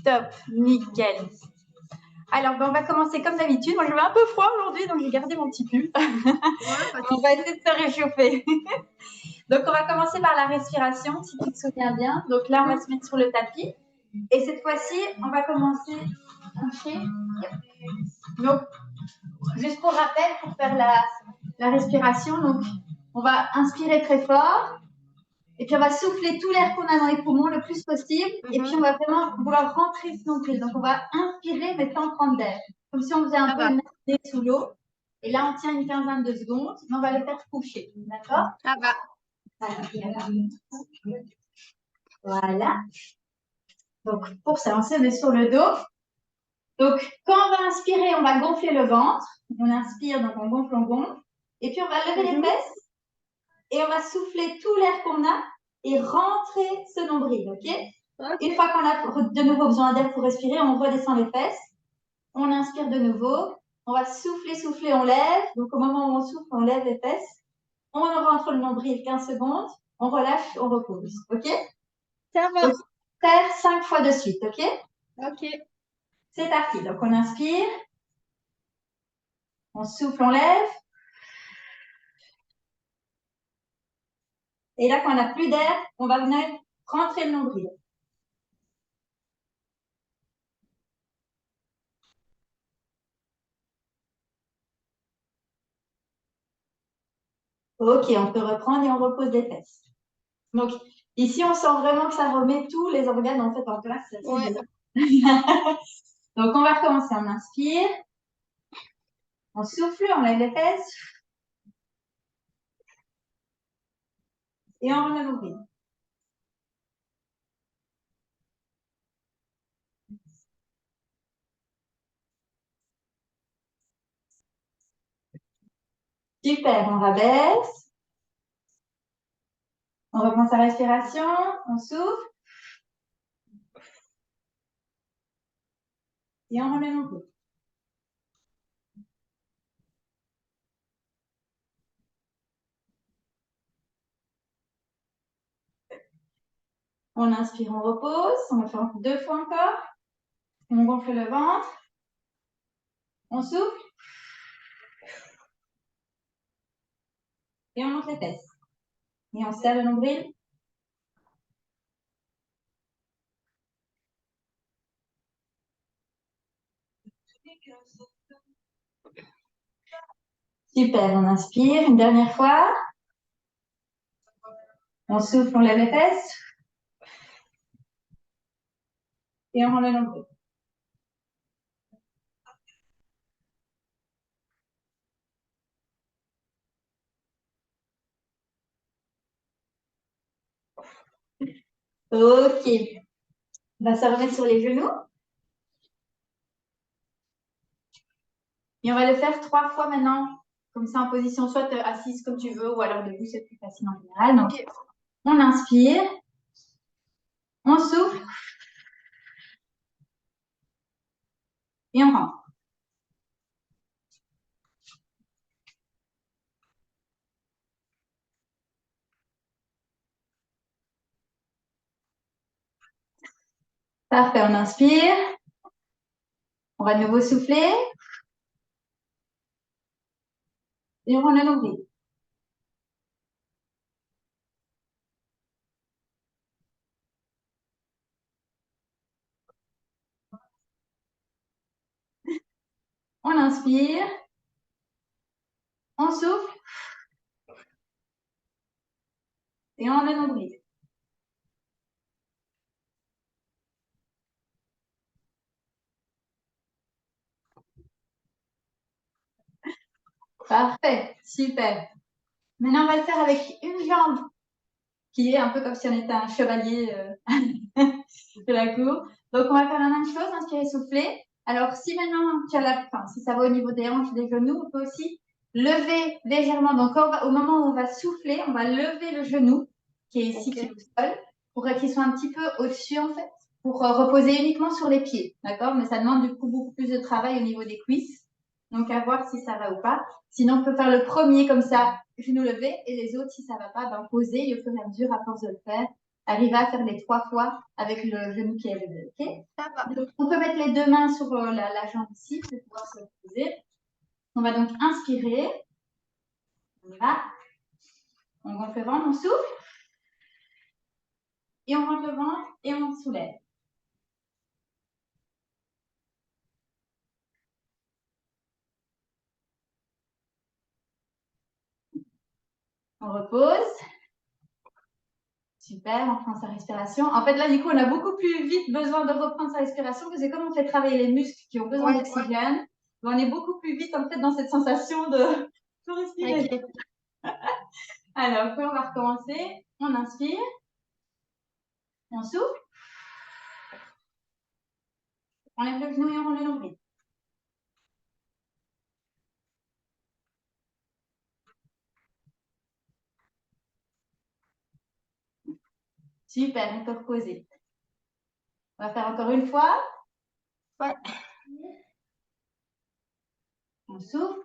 Top, nickel. Alors, on va commencer comme d'habitude. Moi, j'avais un peu froid aujourd'hui, donc j'ai gardé mon petit pull. On va essayer de se réchauffer. Donc, on va commencer par la respiration, si tu te souviens bien. Donc là, on va se mettre sur le tapis. Et cette fois-ci, on va commencer à coucher. Donc, juste pour rappel, pour faire la respiration, donc, on va inspirer très fort. Et puis, on va souffler tout l'air qu'on a dans les poumons le plus possible. Et puis, on va vraiment vouloir rentrer ce nombril. Donc, on va inspirer, mais sans prendre d'air. Comme si on faisait un peu une apnée sous l'eau. Et là, on tient une quinzaine de secondes. Mais on va le faire coucher. D'accord? Ça va. Voilà. Donc, pour ça, on se met sur le dos. Donc, quand on va inspirer, on va gonfler le ventre. On inspire, donc on gonfle, on gonfle. Et puis, on va lever les fesses. Et on va souffler tout l'air qu'on a et rentrer ce nombril, ok? Une fois qu'on a de nouveau besoin d'air pour respirer, on redescend les fesses. On inspire de nouveau. On va souffler, souffler, on lève. Donc, au moment où on souffle, on lève les fesses. On rentre le nombril 15 secondes. On relâche, on repose, ok? Ça va. Donc, faire 5 fois de suite, ok? Ok. C'est parti. Donc, on inspire. On souffle, on lève. Et là, quand on n'a plus d'air, on va venir rentrer le nombril. Ok, on peut reprendre et on repose les fesses. Donc, ici, on sent vraiment que ça remet tous les organes en fait en place. Ouais. Donc, on va recommencer. On inspire. On souffle, on lève les fesses. Et on remet le nombril. Super, on rabaisse. On reprend sa respiration. On souffle. Et on remet le nombril. On inspire, on repose. On va faire 2 fois encore. On gonfle le ventre. On souffle. Et on monte les fesses. Et on serre le nombril. Super, on inspire une dernière fois. On souffle, on lève les fesses. Et on rend le nombril. Ok. On va se remettre sur les genoux. Et on va le faire 3 fois maintenant. Comme ça, en position soit assise comme tu veux ou alors debout, c'est plus facile en général. Donc, on inspire. On souffle. Et on rentre. Parfait, on inspire. On va de nouveau souffler. Et on rend le nombril. On inspire. On souffle. Et on rend le nombril. Parfait, super. Maintenant, on va le faire avec une jambe qui est un peu comme si on était un chevalier de la cour. Donc, on va faire la même chose, inspirer, souffler. Alors, si maintenant tu as si ça va au niveau des hanches, des genoux, on peut aussi lever légèrement. Donc, au moment où on va souffler, on va lever le genou qui est ici, qui est au sol, pour qu'il soit un petit peu au-dessus en fait, pour reposer uniquement sur les pieds, d'accord? Mais ça demande du coup beaucoup plus de travail au niveau des cuisses. Donc, à voir si ça va ou pas. Sinon, on peut faire le premier comme ça, genou levé, et les autres, si ça va pas, ben, poser, et au fur et à mesure, à force de le faire, Arrivez à faire les 3 fois avec le genou qui est levé. Ok? Ça va. Donc, on peut mettre les 2 mains sur la jambe ici pour pouvoir se reposer. On va donc inspirer. On y va. On gonfle le ventre, on souffle. Et on rentre le ventre et on soulève. On repose. Super, on prend sa respiration. En fait, là, du coup, on a beaucoup plus vite besoin de reprendre sa respiration parce que comme on fait travailler les muscles qui ont besoin d'oxygène, on est beaucoup plus vite, en fait, dans cette sensation de respirer. Okay. Alors, on va recommencer. On inspire. On souffle. On lève le genou et on roule le nombril. Super, on peut reposer. On va faire encore une fois. Ouais. On souffle.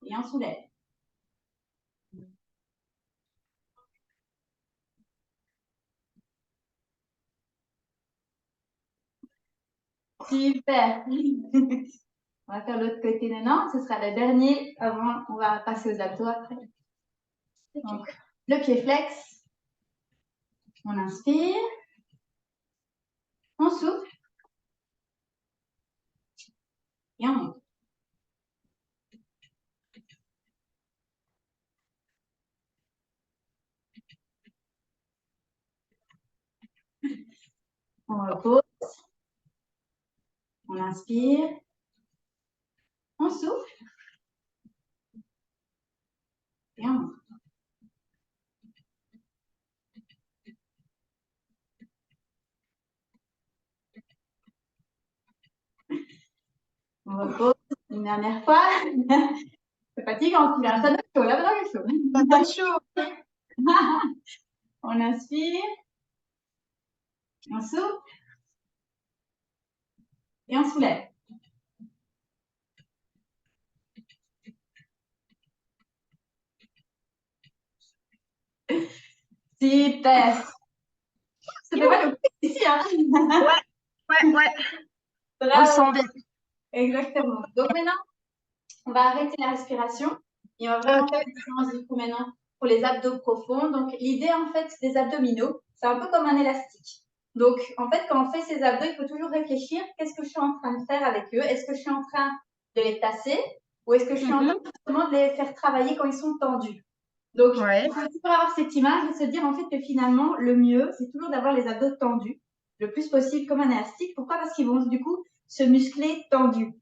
Et on soulève. Super. On va faire l'autre côté maintenant. Ce sera le dernier avant. On va passer aux abdos après. Donc, le pied flex. On inspire. On souffle. Et on monte. On repose. On inspire. On souffle. Et on monte. On repose. Une dernière fois. C'est fatigant. Il a un peu chaud. Là, maintenant, il est chaud. Pas chaud. On inspire. On souffle. Et on soulève. Super. Ça fait pas le coup ici, hein? Ouais. On le sent bien. Exactement. Donc maintenant, on va arrêter la respiration et on va vraiment faire une séance du coup maintenant pour les abdos profonds. Donc l'idée en fait des abdominaux, c'est un peu comme un élastique. Donc en fait quand on fait ces abdos, il faut toujours réfléchir qu'est-ce que je suis en train de faire avec eux. Est-ce que je suis en train de les tasser ou est-ce que je suis en train justement de les faire travailler quand ils sont tendus. Donc il faut toujours avoir cette image et se dire en fait que finalement le mieux c'est toujours d'avoir les abdos tendus le plus possible comme un élastique. Pourquoi? Parce qu'ils vont du coup se muscler tendus.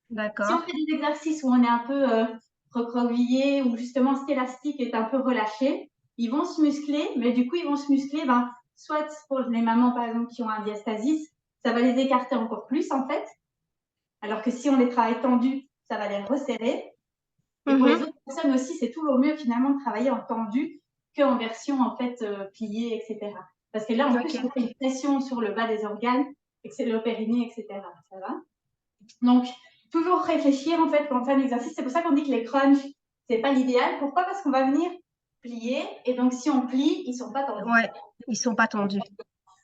D'accord. Si on fait des exercices où on est un peu recroquevillé ou justement cet élastique est un peu relâché, ils vont se muscler, mais du coup, ils vont se muscler, soit pour les mamans, par exemple, qui ont un diastasis, ça va les écarter encore plus, en fait. Alors que si on les travaille tendus, ça va les resserrer. Et pour les autres personnes aussi, c'est toujours mieux, finalement, de travailler en tendu qu'en version, en fait, pliée, etc. Parce que là, en plus, on fait une pression sur le bas des organes, et que c'est le périnée, etc. Ça va? Donc, toujours réfléchir en fait quand on fait un exercice. C'est pour ça qu'on dit que les crunchs, c'est pas l'idéal. Pourquoi? Parce qu'on va venir plier et donc si on plie, ils sont pas tendus. Ouais, ils sont pas tendus.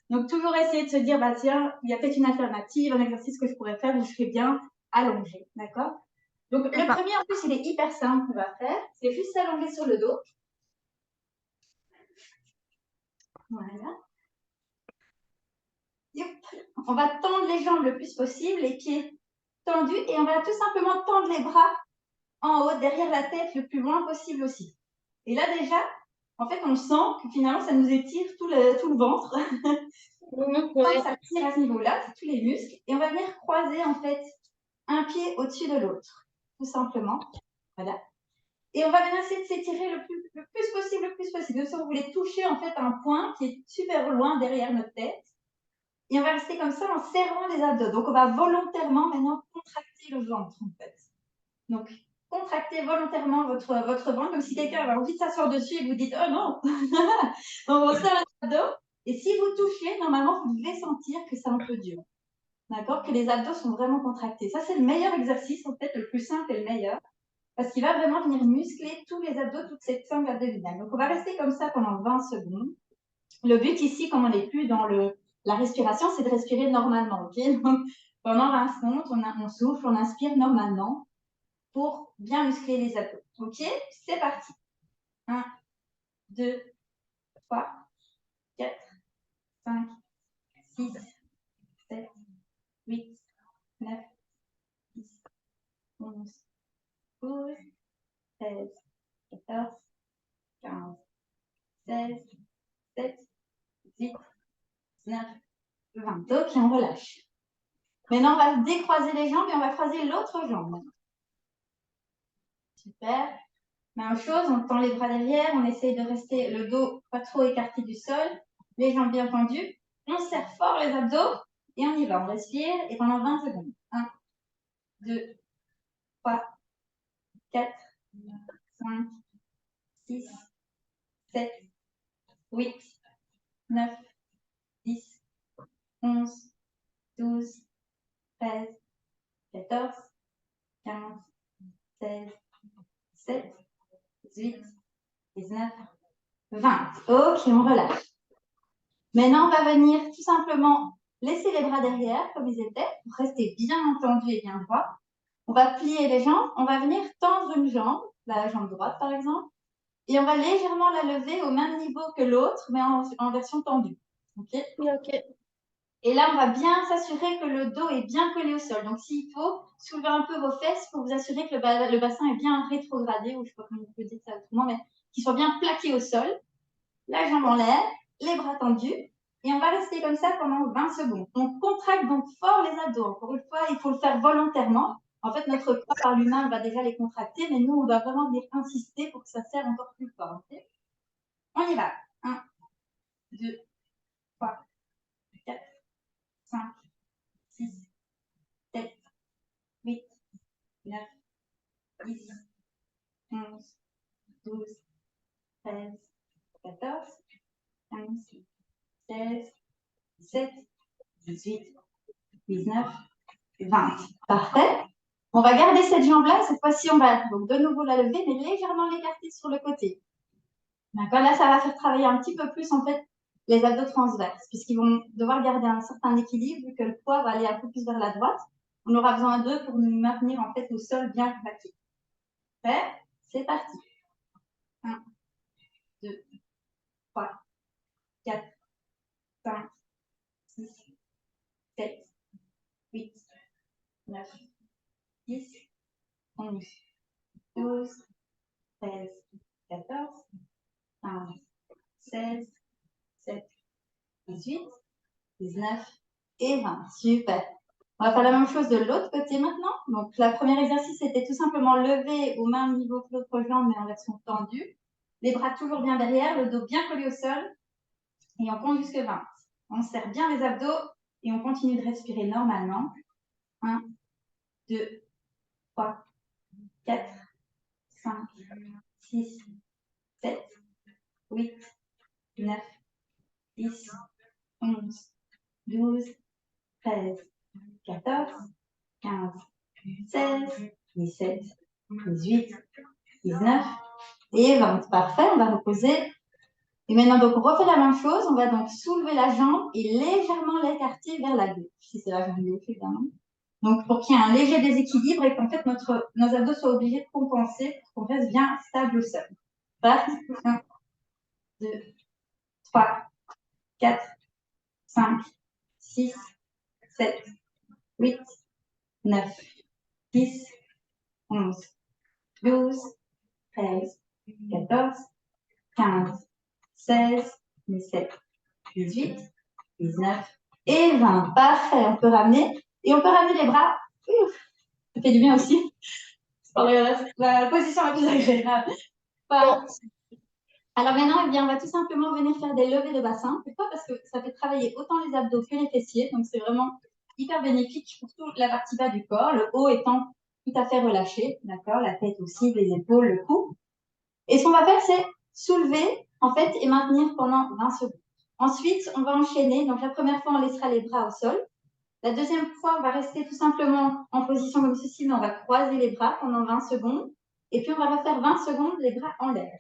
Donc, toujours essayer de se dire, tiens, il y a peut-être une alternative, un exercice que je pourrais faire où je serais bien allongée. D'accord? Donc, le premier, en plus, il est hyper simple qu'on va faire. C'est juste s'allonger sur le dos. Voilà. Yep. On va tendre les jambes le plus possible, les pieds tendus et on va tout simplement tendre les bras en haut, derrière la tête, le plus loin possible aussi. Et là, déjà, en fait, on sent que finalement, ça nous étire tout le ventre. Ça tire à ce niveau-là, tous les muscles. Et on va venir croiser, en fait, un pied au-dessus de l'autre, tout simplement. Voilà. Et on va venir essayer de s'étirer le plus possible. Si vous voulez toucher, en fait, un point qui est super loin derrière notre tête. Et on va rester comme ça en serrant les abdos. Donc, on va volontairement maintenant contracter le ventre, en fait. Donc, contractez volontairement votre ventre, comme si quelqu'un avait envie de s'asseoir dessus et vous dites « Oh non !» On resserre l'abdos. Et si vous touchez, normalement, vous devez sentir que c'est un peu dur. D'accord? Que les abdos sont vraiment contractés. Ça, c'est le meilleur exercice, en fait, le plus simple et le meilleur. parce qu'il va vraiment venir muscler tous les abdos, toute cette sangle abdominale. Donc, on va rester comme ça pendant 20 secondes. Le but ici, comme on n'est plus dans la respiration, c'est de respirer normalement. Ok, donc, pendant 20 secondes, on souffle, on inspire normalement pour bien muscler les abdos. Ok, c'est parti. 1, 2, 3, 4, 5, 6, 7, 8, 9, 10, 11, 12, 13, 14, 15, 16, 17, 18, 19, 20. Ok, on relâche. Maintenant, on va décroiser les jambes et on va croiser l'autre jambe. Super. Même chose, on tend les bras derrière, on essaye de rester le dos pas trop écarté du sol, les jambes bien tendues. On serre fort les abdos et on y va. On respire et pendant 20 secondes. 1, 2, 3, 4, 5, 6, 7, 8, 9, 10, 11, 12, 13, 14, 15, 16, 17, 18, 19, 20. Ok, on relâche. Maintenant, on va venir tout simplement laisser les bras derrière comme ils étaient, pour rester bien tendu et bien droit. On va plier les jambes, on va venir tendre une jambe, la jambe droite par exemple, et on va légèrement la lever au même niveau que l'autre, mais en version tendue. Ok. Et là, on va bien s'assurer que le dos est bien collé au sol. Donc, s'il faut, soulevez un peu vos fesses pour vous assurer que le bassin est bien rétrogradé, ou je ne sais pas comment on peut dire ça autrement, mais qu'il soit bien plaqué au sol. La jambe en l'air, les bras tendus. Et on va rester comme ça pendant 20 secondes. On contracte donc fort les abdos. Encore une fois, il faut le faire volontairement. En fait, notre corps par l'humain va déjà les contracter, mais nous, on doit vraiment venir insister pour que ça serre encore plus fort. Okay, on y va. 1, 2, 3, 4, 5, 6, 7, 8, 9, 10, 11, 12, 13, 14, 15, 16, 17, 18, 19, 20. Parfait. On va garder cette jambe-là. Cette fois-ci, on va donc de nouveau la lever, mais légèrement l'écarter sur le côté. D'accord. Là, ça va faire travailler un petit peu plus, en fait, les abdos transverses, puisqu'ils vont devoir garder un certain équilibre, vu que le poids va aller un peu plus vers la droite. On aura besoin d'eux pour nous maintenir, en fait, au sol bien plaqué. Prêt? C'est parti. 1, 2, 3, 4, 5, 6, 7, 8, 9, 10, 11, 12, 13, 14, 15, 16, 17, 18, 19 et 20. Super. On va faire la même chose de l'autre côté maintenant. Donc, le premier exercice, c'était tout simplement lever au même niveau que l'autre jambe, mais en version tendue. Les bras toujours bien derrière, le dos bien collé au sol. Et on compte jusqu'à 20. On serre bien les abdos et on continue de respirer normalement. 1, 2, 3, 4, 5, 6, 7, 8, 9, 10, 11, 12, 13, 14, 15, 16, 17, 18, 19 et 20. Parfait, on va reposer. Et maintenant, donc, on refait la même chose. On va donc soulever la jambe et légèrement l'écarter vers la gauche, si c'est la jambe gauche, évidemment. Donc, pour qu'il y ait un léger déséquilibre et qu'en fait, nos abdos soient obligés de compenser pour qu'on reste bien stable au sol. Parti. 1, 2, 3, 4, 5, 6, 7, 8, 9, 10, 11, 12, 13, 14, 15, 16, 17, 18, 19 et 20. Parfait, on peut ramener. Et on peut ramener les bras. Ouf, ça fait du bien aussi. C'est la position la plus agréable. Alors maintenant, eh bien, on va tout simplement venir faire des levées de bassin. Pourquoi? Parce que ça fait travailler autant les abdos que les fessiers. Donc, c'est vraiment hyper bénéfique pour toute la partie bas du corps. Le haut étant tout à fait relâché. D'accord? La tête aussi, les épaules, le cou. Et ce qu'on va faire, c'est soulever, en fait, et maintenir pendant 20 secondes. Ensuite, on va enchaîner. Donc, la première fois, on laissera les bras au sol. La deuxième fois, on va rester tout simplement en position comme ceci, mais on va croiser les bras pendant 20 secondes. Et puis, on va refaire 20 secondes les bras en l'air.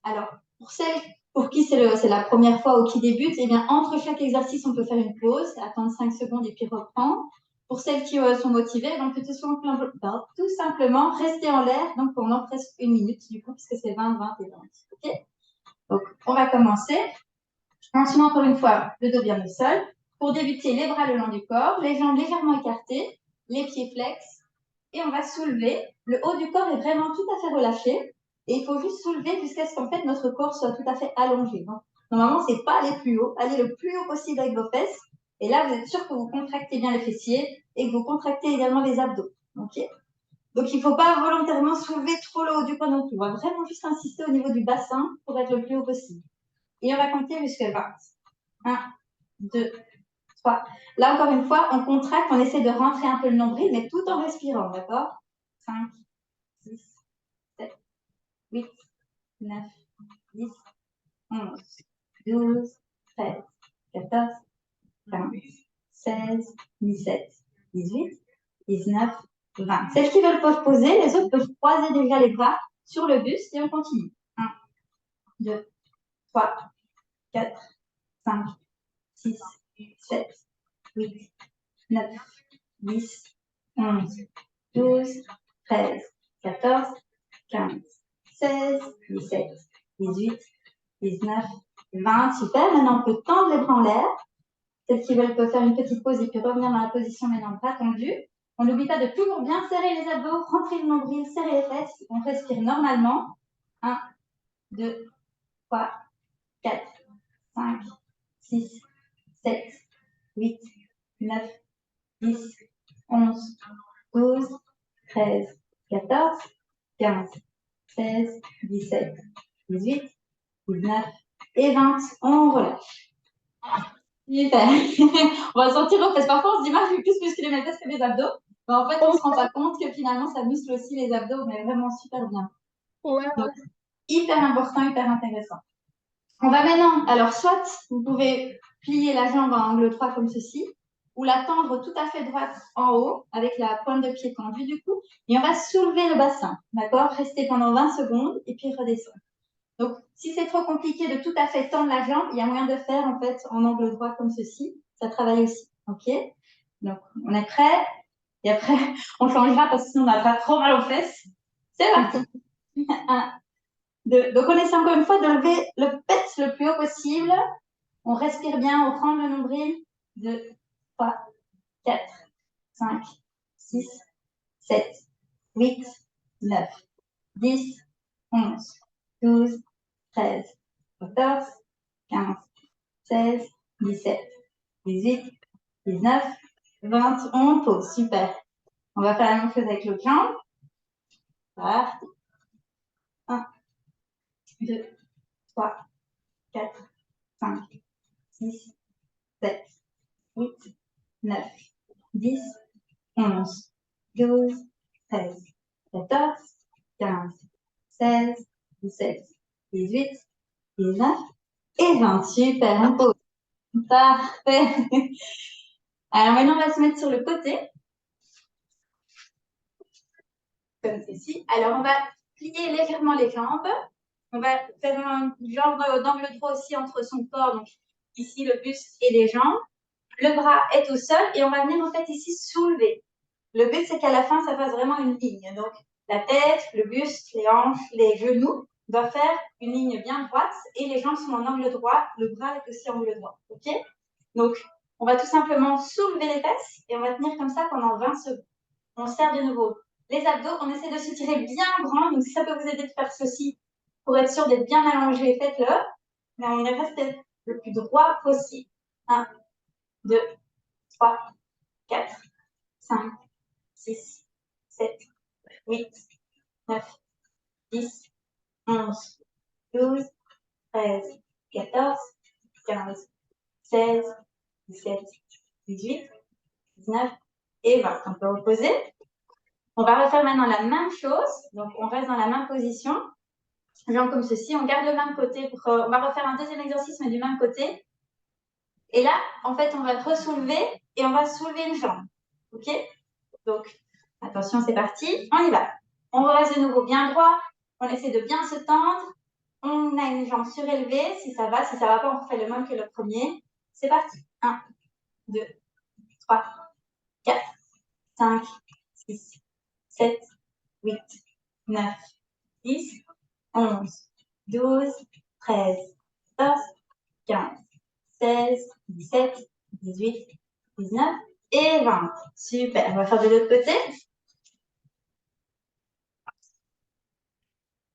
Alors, pour celles pour qui c'est la première fois ou qui débute, eh bien, entre chaque exercice, on peut faire une pause, attendre 5 secondes et puis reprendre. Pour celles qui sont motivées, on peut tout simplement rester en l'air donc pendant presque 1 minute, du coup, puisque c'est 20, 20 et 20. OK? Donc, on va commencer. Maintenant, encore une fois, le dos bien au sol. Pour débuter, les bras le long du corps, les jambes légèrement écartées, les pieds flex. Et on va soulever. Le haut du corps est vraiment tout à fait relâché. Et il faut juste soulever jusqu'à ce qu'en fait notre corps soit tout à fait allongé. Donc, normalement, c'est pas aller plus haut. Allez le plus haut possible avec vos fesses. Et là, vous êtes sûr que vous contractez bien les fessiers et que vous contractez également les abdos. OK? Donc, il ne faut pas volontairement soulever trop le haut du corps non plus. On va vraiment juste insister au niveau du bassin pour être le plus haut possible. Et on va compter jusqu'à 20. 1, 2, 3. Là, encore une fois, on contracte, on essaie de rentrer un peu le nombril, mais tout en respirant, d'accord? 5, 6, 7, 8, 9, 10, 11, 12, 13, 14, 15, 16, 17, 18, 19, 20. Celles qui veulent pas se poser, les autres peuvent croiser déjà les bras sur le buste et on continue. 1, 2, 3, 4, 5, 6, 7, 8, 9, 10, 11, 12, 13, 14, 15, 16, 17, 18, 19, 20. Super. Maintenant, on peut tendre les bras en l'air. Celles qui veulent peuvent faire une petite pause et puis revenir dans la position maintenant bras tendus. On n'oublie pas de toujours bien serrer les abdos, rentrer le nombril, serrer les fesses. On respire normalement. 1, 2, 3, 4, 5, 6, 7, 8, 9, 10, 11, 12, 13, 14, 15, 16, 17, 18, 19 et 20. On relâche. Super. On va sentir aux fesses. Parfois, on se dit, je vais plus muscler mes fesses que mes abdos. Mais en fait, on ne se rend pas compte que finalement, ça muscle aussi les abdos, mais vraiment super bien. Ouais. Donc, hyper important, hyper intéressant. On va maintenant, alors soit vous pouvez plier la jambe en angle droit comme ceci, ou la tendre tout à fait droite en haut, avec la pointe de pied tendue du coup, et on va soulever le bassin, d'accord? Rester pendant 20 secondes, et puis redescendre. Donc, si c'est trop compliqué de tout à fait tendre la jambe, il y a moyen de faire en fait en angle droit comme ceci, ça travaille aussi, ok? Donc, on est prêt, et après, on changera parce que sinon on n'a pas trop mal aux fesses. C'est parti. 1, 2. Donc, on essaie encore une fois de lever le pet le plus haut possible. On respire bien, on prend le nombril. 2, 3, 4, 5, 6, 7, 8, 9, 10, 11, 12, 13, 14, 15, 16, 17, 18, 19, 20. On pose. Super. On va faire la même chose avec l'autre jambe. Parti. 1, 2, 3, 4, 5, 6, 7, 8, 9, 10, 11, 12, 13, 14, 15, 16, 17, 18, 19 et 20. Super, on pose. Parfait. Alors maintenant, on va se mettre sur le côté. Comme ceci. Alors, on va plier légèrement les jambes. On va faire un genre d'angle droit aussi entre son corps, donc ici le buste et les jambes. Le bras est au sol et on va venir en fait ici soulever. Le but, c'est qu'à la fin, ça fasse vraiment une ligne. Donc, la tête, le buste, les hanches, les genoux doivent faire une ligne bien droite et les jambes sont en angle droit. Le bras est aussi en angle droit. OK? Donc, on va tout simplement soulever les fesses et on va tenir comme ça pendant 20 secondes. On serre de nouveau les abdos. On essaie de se tirer bien grand. Donc, si ça peut vous aider de faire ceci pour être sûr d'être bien allongé, faites-le. Mais on est resté le plus droit possible. 1, 2, 3, 4, 5, 6, 7, 8, 9, 10, 11, 12, 13, 14, 15, 16, 17, 18, 19 et 20. On peut reposer. On va refaire maintenant la même chose. Donc, on reste dans la même position. Genre comme ceci. On garde le même côté. On va refaire un deuxième exercice, mais du même côté. Et là, en fait, on va ressoulever et on va soulever une jambe. OK? Donc, attention, c'est parti. On y va. On reste de nouveau bien droit. On essaie de bien se tendre. On a une jambe surélevée. Si ça va pas, on fait le même que le premier. C'est parti. 1, 2, 3, 4, 5, 6, 7, 8, 9, 10, 11, 12, 13, 14, 15, 16, 17, 18, 19 et 20. Super. On va faire de l'autre côté.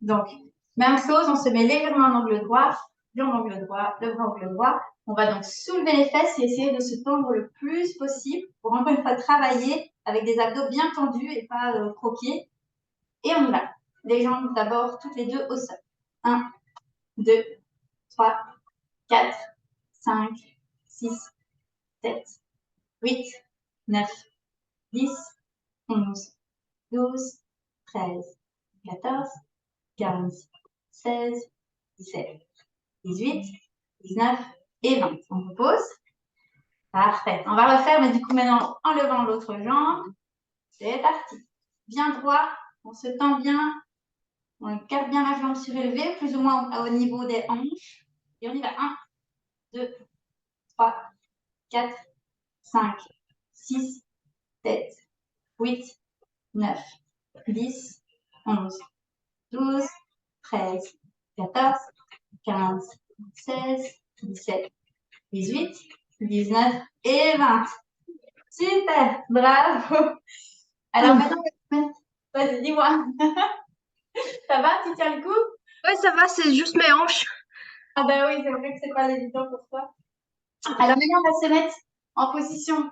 Donc, même chose, on se met légèrement en angle droit, en angle droit, le bras angle droit. On va donc soulever les fesses et essayer de se tendre le plus possible pour encore une fois travailler avec des abdos bien tendus et pas croqués. Et on y va. Les jambes d'abord toutes les deux au sol. 1, 2, 3, 4, 5, 6, 7, 8, 9, 10, 11, 12, 13, 14, 15, 16, 17, 18, 19 et 20. On repose. Parfait. On va refaire, mais du coup, maintenant, en levant l'autre jambe. C'est parti. Bien droit. On se tend bien. On garde bien la jambe surélevée, plus ou moins au niveau des hanches. Et on y va. 1, 2, 3, 4, 5, 6, 7, 8, 9, 10, 11, 12, 13, 14, 15, 16, 17, 18, 19 et 20. Super, bravo. Alors maintenant, vas-y, dis-moi. Ça va, tu tiens le coup? Ouais, ça va, c'est juste mes hanches. Ah ben oui, c'est vrai que c'est pas évident pour toi. Alors maintenant, on va se mettre en position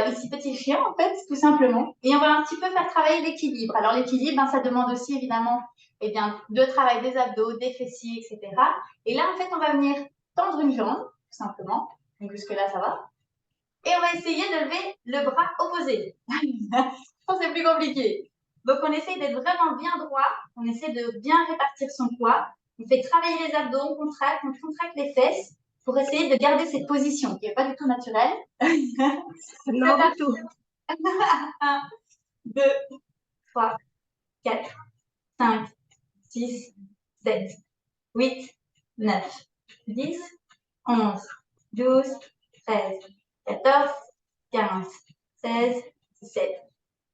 ici petit chien, en fait, tout simplement. Et on va un petit peu faire travailler l'équilibre. Alors l'équilibre, ben, ça demande aussi évidemment de travail des abdos, des fessiers, etc. Et là, en fait, on va venir tendre une jambe, tout simplement. Donc jusque-là, ça va. Et on va essayer de lever le bras opposé. Ça, c'est plus compliqué. Donc, on essaie d'être vraiment bien droit. On essaie de bien répartir son poids. On fait travailler les abdos, on contracte les fesses pour essayer de garder cette position qui n'est pas du tout naturelle. Non, du tout. 1, 2, 3, 4, 5, 6, 7, 8, 9, 10, 11, 12, 13, 14, 15, 16, 17,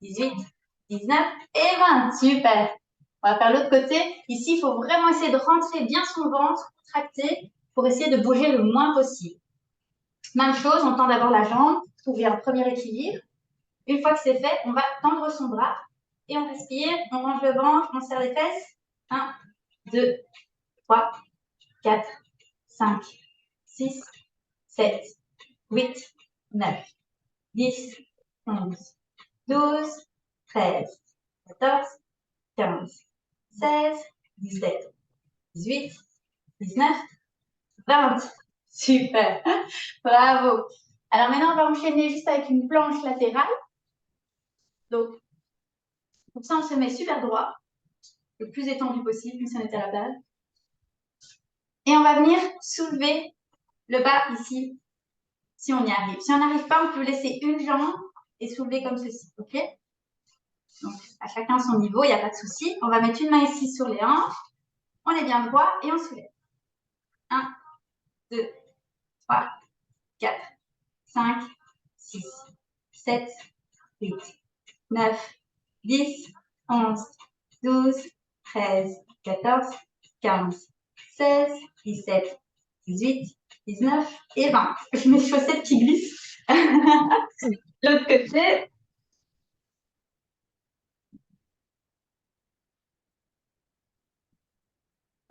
18, 19 et 20. Super. On va faire l'autre côté. Ici, il faut vraiment essayer de rentrer bien son ventre, contracter, pour essayer de bouger le moins possible. Même chose, on tend d'abord la jambe, trouver un premier équilibre. Une fois que c'est fait, on va tendre son bras et on respire, on range le ventre, on serre les fesses. 1, 2, 3, 4, 5, 6, 7, 8, 9, 10, 11, 12, 13, 14, 15, 16, 17, 18, 19, 20. Super. Bravo. Alors maintenant, on va enchaîner juste avec une planche latérale. Donc, pour ça, on se met super droit, le plus étendu possible, comme si on était à la base. Et on va venir soulever le bas ici, si on y arrive. Si on n'arrive pas, on peut laisser une jambe et soulever comme ceci, ok? Donc, à chacun son niveau, il n'y a pas de souci. On va mettre une main ici sur les hanches. On est bien droit et on soulève. 1, 2, 3, 4, 5, 6, 7, 8, 9, 10, 11, 12, 13, 14, 15, 16, 17, 18, 19 et 20. Je mets mes chaussettes qui glissent. L'autre côté.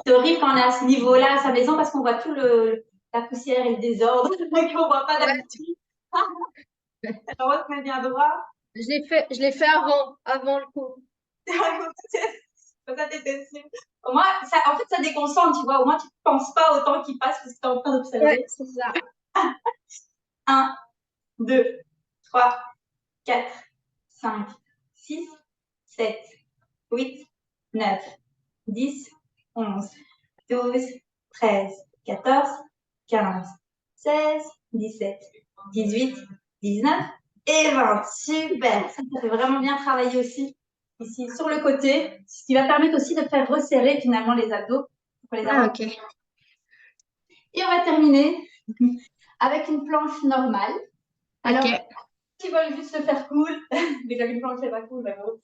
C'est horrible quand on est à ce niveau-là, à sa maison, parce qu'on voit tout la poussière et le désordre qu'on ne voit pas d'habitude. Alors, on se met bien droit. Je l'ai fait avant le coup. Ça, t'étais sûre. Au moins, en fait, ça déconcentre, tu vois. Au moins, tu ne penses pas au temps qui passe parce que tu es en train d'observer. Ouais, c'est ça. 1, 2, 3, 4, 5, 6, 7, 8, 9, 10, 11, 12, 13, 14, 15, 16, 17, 18, 19 et 20. Super. Ça fait vraiment bien travailler aussi ici sur le côté, ce qui va permettre aussi de faire resserrer finalement les abdos. Ok. Et on va terminer avec une planche normale. Alors, qui veulent juste se faire cool, déjà une planche c'est pas cool, mais bon.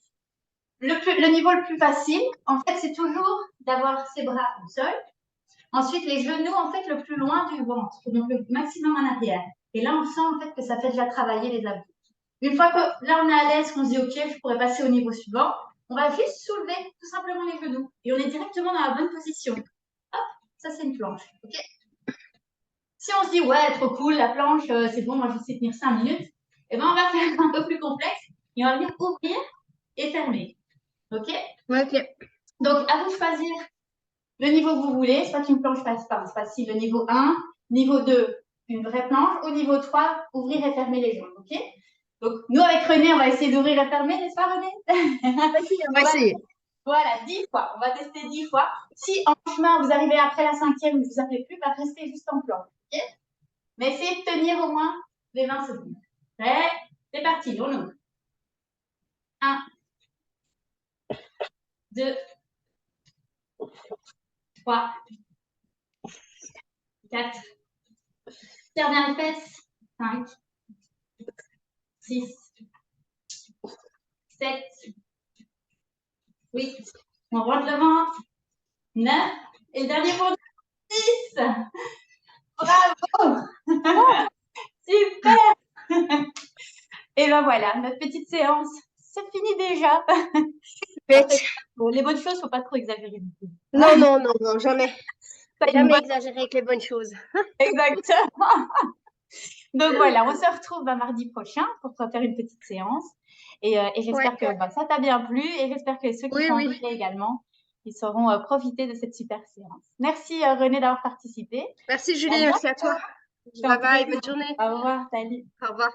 Le niveau le plus facile, en fait, c'est toujours d'avoir ses bras au sol. Ensuite, les genoux, en fait, le plus loin du ventre, donc le maximum en arrière. Et là, on sent en fait que ça fait déjà travailler les abdos. Une fois que là, on est à l'aise, qu'on se dit, OK, je pourrais passer au niveau suivant, on va juste soulever tout simplement les genoux. Et on est directement dans la bonne position. Hop, ça, c'est une planche. OK. Si on se dit, ouais, trop cool, la planche, c'est bon, moi, je sais tenir 5 minutes, eh ben, on va faire un peu plus complexe et on va venir ouvrir et fermer. OK? Ok. Donc, à vous de choisir le niveau que vous voulez, soit une planche facile, le niveau 1, niveau 2, une vraie planche, au niveau 3, ouvrir et fermer les jambes. OK? Donc, nous, avec René, on va essayer d'ouvrir et fermer, n'est-ce pas, René? On va essayer. Voilà, 10 fois. On va tester 10 fois. Si en chemin, vous arrivez après la 5e, vous n'avez plus, bah, restez juste en planche. OK? Mais essayez de tenir au moins les 20 secondes. Prêt? C'est parti, on ouvre. 1, 2, 3, 4. Serre bien les fesses. 5, 6, 7, 8. On rentre le ventre. 9. Et le dernier pour 10. Bravo. Super. Et ben voilà, notre petite séance, c'est fini déjà. Après, les bonnes choses, il ne faut pas trop exagérer. Non, non, non, non, jamais. Jamais exagérer avec les bonnes choses. Exactement. Donc voilà, on se retrouve mardi prochain pour faire une petite séance. Et j'espère que ça t'a bien plu et j'espère que ceux qui sont invités également, ils sauront profiter de cette super séance. Merci René d'avoir participé. Merci Julie, merci à toi. Bye bye, bonne journée. Au revoir, salut. Au revoir.